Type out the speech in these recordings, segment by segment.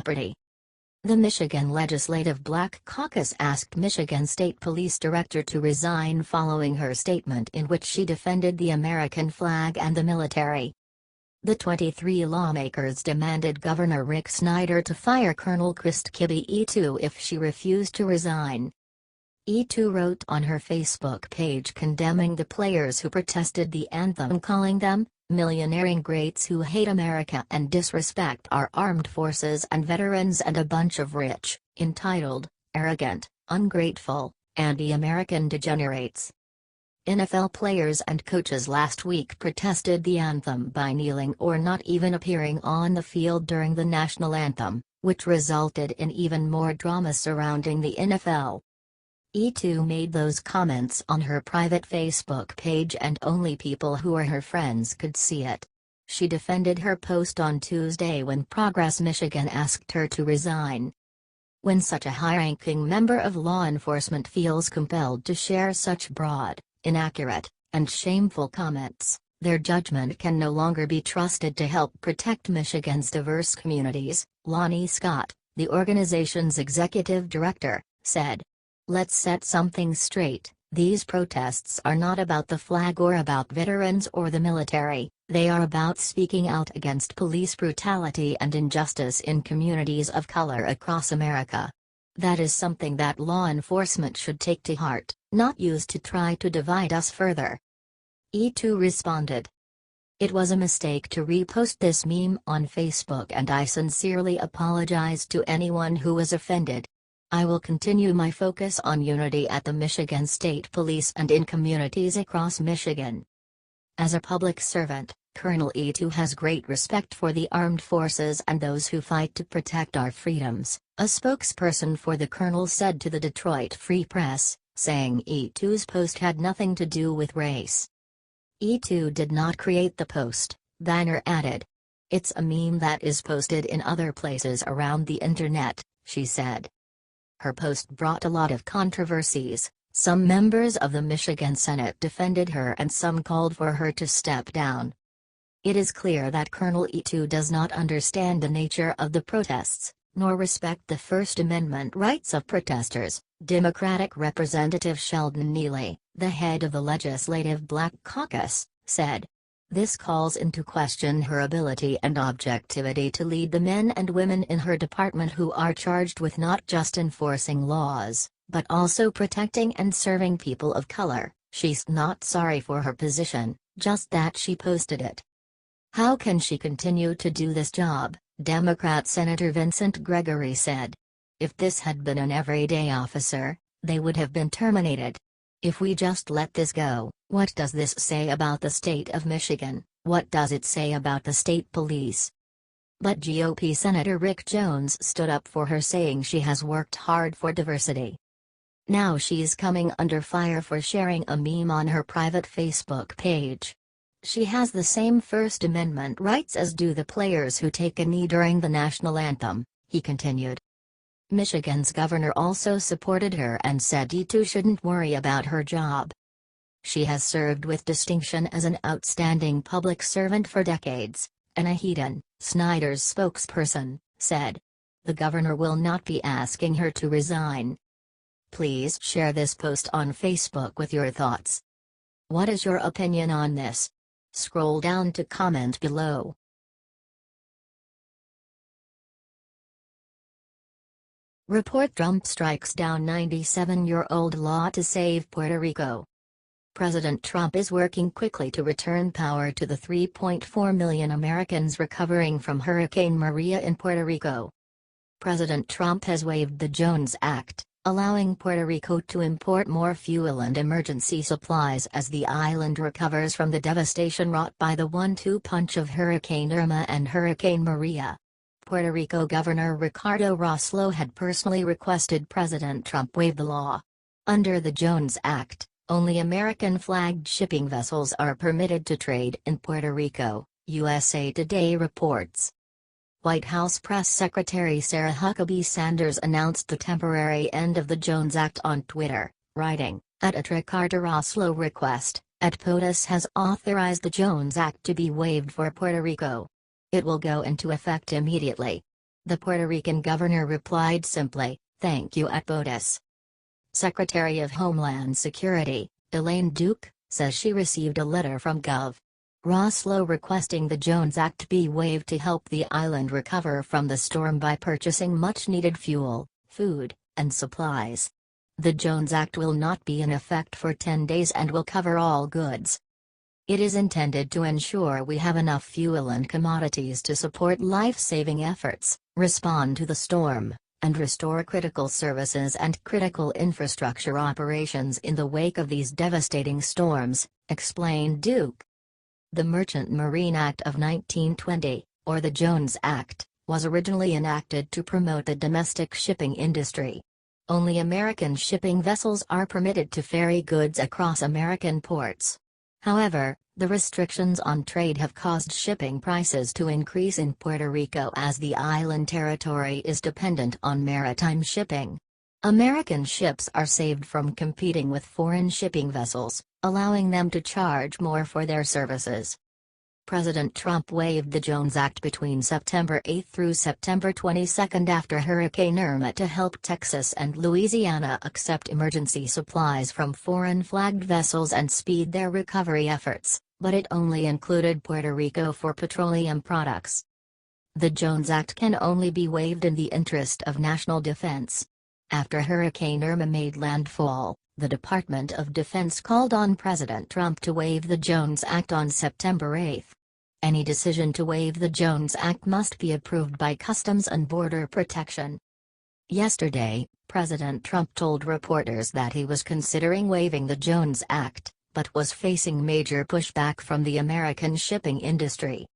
Jeopardy! The Michigan Legislative Black Caucus asked Michigan State Police Director to resign following her statement in which she defended the American flag and the military. The 23 lawmakers demanded Governor Rick Snyder to fire Colonel Kriste Kibbey Etue if she refused to resign. Etue wrote on her Facebook page condemning the players who protested the anthem, calling them millionaire greats who hate America and disrespect our armed forces and veterans and a bunch of rich, entitled, arrogant, ungrateful, anti-American degenerates. NFL players and coaches last week protested the anthem by kneeling or not even appearing on the field during the national anthem, which resulted in even more drama surrounding the NFL. Etue made those comments on her private Facebook page and only people who are her friends could see it. She defended her post on Tuesday when Progress Michigan asked her to resign. When such a high-ranking member of law enforcement feels compelled to share such broad, inaccurate, and shameful comments, their judgment can no longer be trusted to help protect Michigan's diverse communities, Lonnie Scott, the organization's executive director, said. Let's set something straight, these protests are not about the flag or about veterans or the military, they are about speaking out against police brutality and injustice in communities of color across America. That is something that law enforcement should take to heart, not use to try to divide us further. Etue responded. It was a mistake to repost this meme on Facebook and I sincerely apologize to anyone who was offended. I will continue my focus on unity at the Michigan State Police and in communities across Michigan. As a public servant, Colonel Etue has great respect for the armed forces and those who fight to protect our freedoms, a spokesperson for the colonel said to the Detroit Free Press, saying Etue's post had nothing to do with race. Etue did not create the post, Banner added. It's a meme that is posted in other places around the internet, she said. Her post brought a lot of controversies. Some members of the Michigan Senate defended her and some called for her to step down. It is clear that Colonel Etue does not understand the nature of the protests, nor respect the First Amendment rights of protesters, Democratic Representative Sheldon Neely, the head of the Legislative Black Caucus, said. This calls into question her ability and objectivity to lead the men and women in her department who are charged with not just enforcing laws, but also protecting and serving people of color. She's not sorry for her position, just that she posted it. How can she continue to do this job? Democrat Senator Vincent Gregory said. If this had been an everyday officer, they would have been terminated. If we just let this go, what does this say about the state of Michigan? What does it say about the state police? But GOP Senator Rick Jones stood up for her, saying she has worked hard for diversity. Now she's coming under fire for sharing a meme on her private Facebook page. She has the same First Amendment rights as do the players who take a knee during the national anthem, he continued. Michigan's governor also supported her and said Etue shouldn't worry about her job. She has served with distinction as an outstanding public servant for decades, Anna Heaton, Snyder's spokesperson, said. The governor will not be asking her to resign. Please share this post on Facebook with your thoughts. What is your opinion on this? Scroll down to comment below. Report Trump strikes down 97-year-old law to save Puerto Rico. President Trump is working quickly to return power to the 3.4 million Americans recovering from Hurricane Maria in Puerto Rico. President Trump has waived the Jones Act, allowing Puerto Rico to import more fuel and emergency supplies as the island recovers from the devastation wrought by the 1-2 punch of Hurricane Irma and Hurricane Maria. Puerto Rico Governor Ricardo Rossello had personally requested President Trump waive the law. Under the Jones Act, only American-flagged shipping vessels are permitted to trade in Puerto Rico, USA Today reports. White House Press Secretary Sarah Huckabee Sanders announced the temporary end of the Jones Act on Twitter, writing, At Ricardo Rossello request, POTUS has authorized the Jones Act to be waived for Puerto Rico. It will go into effect immediately. The Puerto Rican governor replied simply, "Thank you at BOTUS." Secretary of Homeland Security, Elaine Duke, says she received a letter from Gov. Roslo requesting the Jones Act be waived to help the island recover from the storm by purchasing much-needed fuel, food, and supplies. The Jones Act will not be in effect for 10 days and will cover all goods. It is intended to ensure we have enough fuel and commodities to support life-saving efforts, respond to the storm, and restore critical services and critical infrastructure operations in the wake of these devastating storms, explained Duke. The Merchant Marine Act of 1920, or the Jones Act, was originally enacted to promote the domestic shipping industry. Only American shipping vessels are permitted to ferry goods across American ports. However, the restrictions on trade have caused shipping prices to increase in Puerto Rico as the island territory is dependent on maritime shipping. American ships are saved from competing with foreign shipping vessels, allowing them to charge more for their services. President Trump waived the Jones Act between September 8 through September 22 after Hurricane Irma to help Texas and Louisiana accept emergency supplies from foreign-flagged vessels and speed their recovery efforts, but it only included Puerto Rico for petroleum products. The Jones Act can only be waived in the interest of national defense. After Hurricane Irma made landfall, the Department of Defense called on President Trump to waive the Jones Act on September 8. Any decision to waive the Jones Act must be approved by Customs and Border Protection. Yesterday, President Trump told reporters that he was considering waiving the Jones Act, but was facing major pushback from the American shipping industry.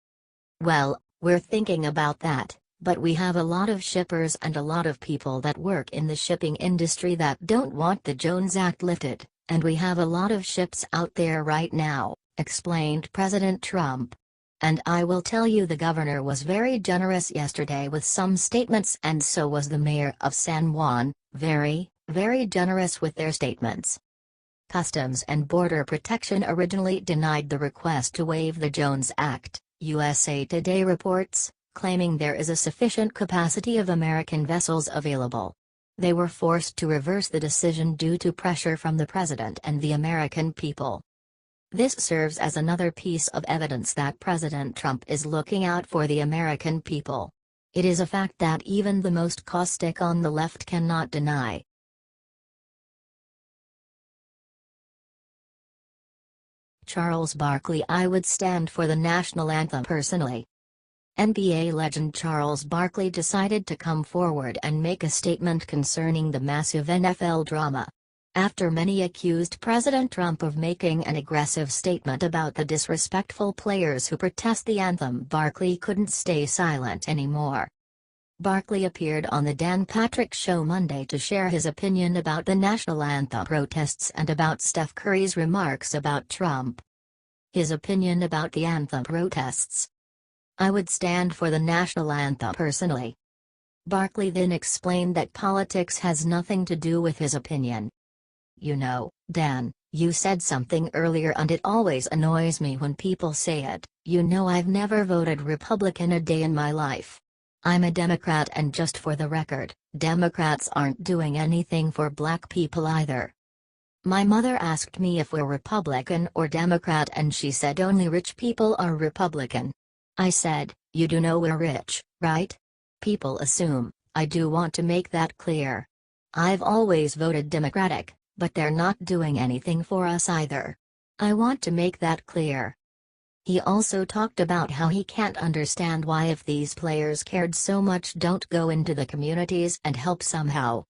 "Well, we're thinking about that. But we have a lot of shippers and a lot of people that work in the shipping industry that don't want the Jones Act lifted, and we have a lot of ships out there right now," explained President Trump. "And I will tell you, the governor was very generous yesterday with some statements, and so was the mayor of San Juan, very, very generous with their statements." Customs and Border Protection originally denied the request to waive the Jones Act, USA Today reports, claiming there is a sufficient capacity of American vessels available. They were forced to reverse the decision due to pressure from the president and the American people. This serves as another piece of evidence that President Trump is looking out for the American people. It is a fact that even the most caustic on the left cannot deny. Charles Barkley: "I would stand for the national anthem personally." NBA legend Charles Barkley decided to come forward and make a statement concerning the massive NFL drama. After many accused President Trump of making an aggressive statement about the disrespectful players who protest the anthem, Barkley couldn't stay silent anymore. Barkley appeared on the Dan Patrick Show Monday to share his opinion about the national anthem protests and about Steph Curry's remarks about Trump. His opinion about the anthem protests: "I would stand for the national anthem personally." Barkley then explained that politics has nothing to do with his opinion. "You know, Dan, you said something earlier and it always annoys me when people say it. You know, I've never voted Republican a day in my life. I'm a Democrat, and just for the record, Democrats aren't doing anything for black people either. My mother asked me if we're Republican or Democrat and she said only rich people are Republican. I said, you do know we're rich, right? People assume. I do want to make that clear. I've always voted Democratic, but they're not doing anything for us either. I want to make that clear." He also talked about how he can't understand why, if these players cared so much, don't go into the communities and help somehow.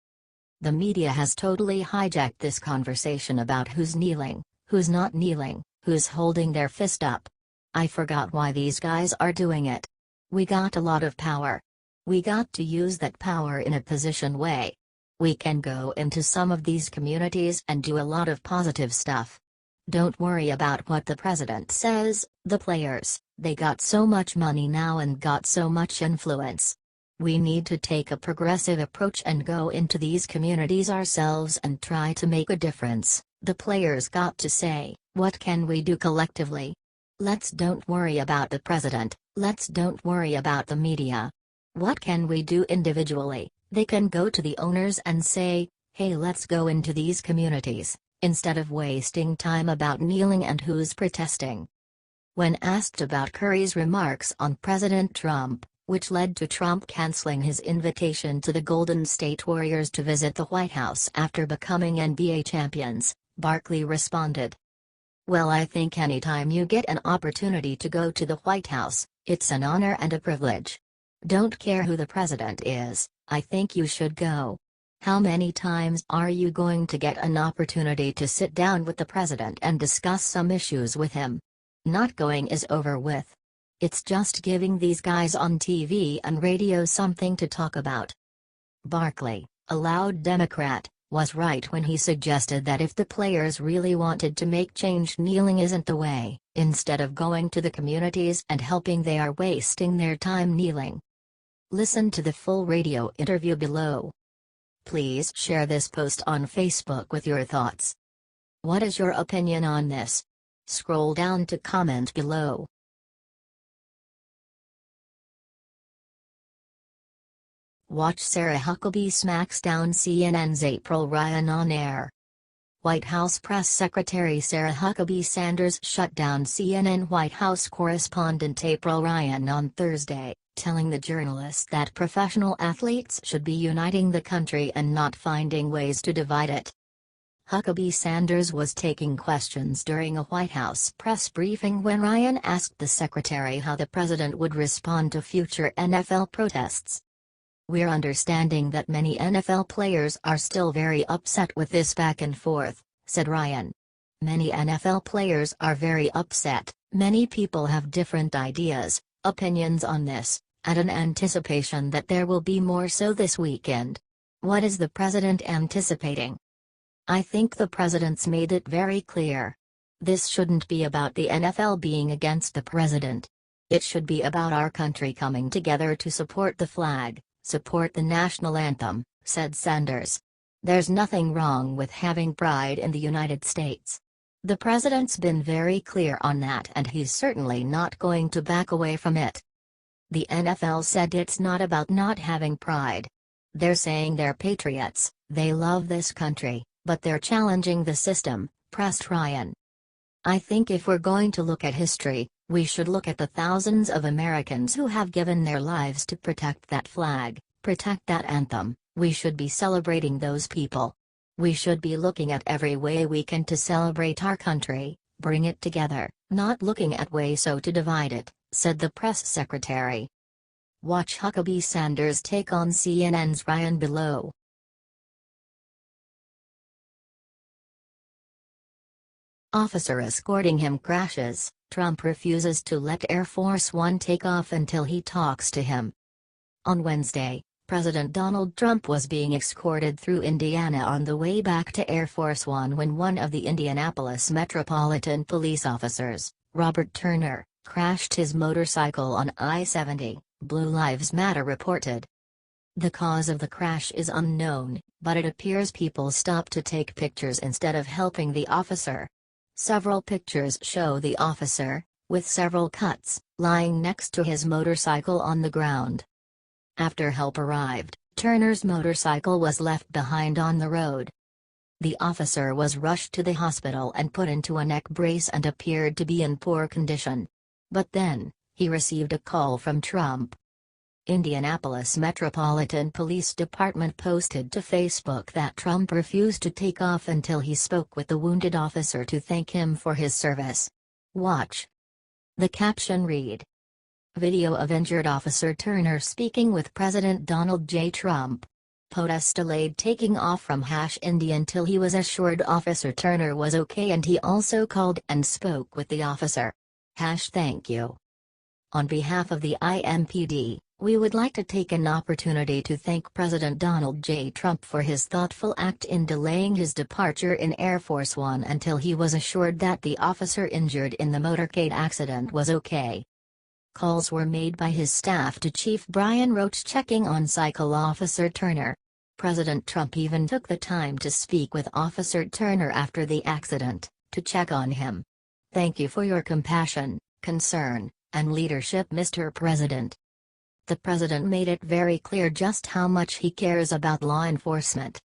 "The media has totally hijacked this conversation about who's kneeling, who's not kneeling, who's holding their fist up. I forgot why these guys are doing it. We got a lot of power. We got to use that power in a position way. We can go into some of these communities and do a lot of positive stuff. Don't worry about what the president says. The players, they got so much money now and got so much influence. We need to take a progressive approach and go into these communities ourselves and try to make a difference." The players got to say, "What can we do collectively? Let's don't worry about the president, let's don't worry about the media. What can we do individually? They can go to the owners and say, hey, let's go into these communities, instead of wasting time about kneeling and who's protesting. When asked about Curry's remarks on President Trump, which led to Trump canceling his invitation to the Golden State Warriors to visit the White House after becoming NBA champions, Barkley responded, "Well, I think anytime you get an opportunity to go to the White House, it's an honor and a privilege. Don't care who the president is, I think you should go. How many times are you going to get an opportunity to sit down with the president and discuss some issues with him? Not going is over with. It's just giving these guys on TV and radio something to talk about." Barkley, a loud Democrat, was right when he suggested that if the players really wanted to make change, kneeling isn't the way. Instead of going to the communities and helping, they are wasting their time kneeling. Listen to the full radio interview below. Please share this post on Facebook with your thoughts. What is your opinion on this? Scroll down to comment below. Watch Sarah Huckabee smacks down CNN's April Ryan on air. White House Press Secretary Sarah Huckabee Sanders shut down CNN White House correspondent April Ryan on Thursday, telling the journalist that professional athletes should be uniting the country and not finding ways to divide it. Huckabee Sanders was taking questions during a White House press briefing when Ryan asked the secretary how the president would respond to future NFL protests. "We're understanding that many NFL players are still very upset with this back and forth," said Ryan. "Many NFL players are very upset, many people have different ideas, opinions on this, and an anticipation that there will be more so this weekend. What is the president anticipating? I think the president's made it very clear. This shouldn't be about the NFL being against the president. It should be about our country coming together to support the flag, support the national anthem," said Sanders. "There's nothing wrong with having pride in the United States. The president's been very clear on that and he's certainly not going to back away from it." The NFL said it's not about not having pride. "They're saying they're patriots, they love this country, but they're challenging the system," pressed Ryan. "I think if we're going to look at history, we should look at the thousands of Americans who have given their lives to protect that flag, protect that anthem. We should be celebrating those people. We should be looking at every way we can to celebrate our country, bring it together, not looking at ways so to divide it," said the press secretary. Watch Huckabee Sanders take on CNN's Ryan below. Officer escorting him crashes. Trump refuses to let Air Force One take off until he talks to him. On Wednesday, President Donald Trump was being escorted through Indiana on the way back to Air Force One when one of the Indianapolis Metropolitan Police officers, Robert Turner, crashed his motorcycle on I-70, Blue Lives Matter reported. The cause of the crash is unknown, but it appears people stopped to take pictures instead of helping the officer. Several pictures show the officer, with several cuts, lying next to his motorcycle on the ground. After help arrived, Turner's motorcycle was left behind on the road. The officer was rushed to the hospital and put into a neck brace and appeared to be in poor condition. But then, he received a call from Trump. Indianapolis Metropolitan Police Department posted to Facebook that Trump refused to take off until he spoke with the wounded officer to thank him for his service. Watch. The caption read: Video of injured Officer Turner speaking with President Donald J. Trump. POTUS delayed taking off from Indy until he was assured Officer Turner was okay, and he also called and spoke with the officer. Thank you. On behalf of the IMPD, we would like to take an opportunity to thank President Donald J. Trump for his thoughtful act in delaying his departure in Air Force One until he was assured that the officer injured in the motorcade accident was okay. Calls were made by his staff to Chief Brian Roach checking on Cycle Officer Turner. President Trump even took the time to speak with Officer Turner after the accident, to check on him. Thank you for your compassion, concern, and leadership, Mr. President. The president made it very clear just how much he cares about law enforcement.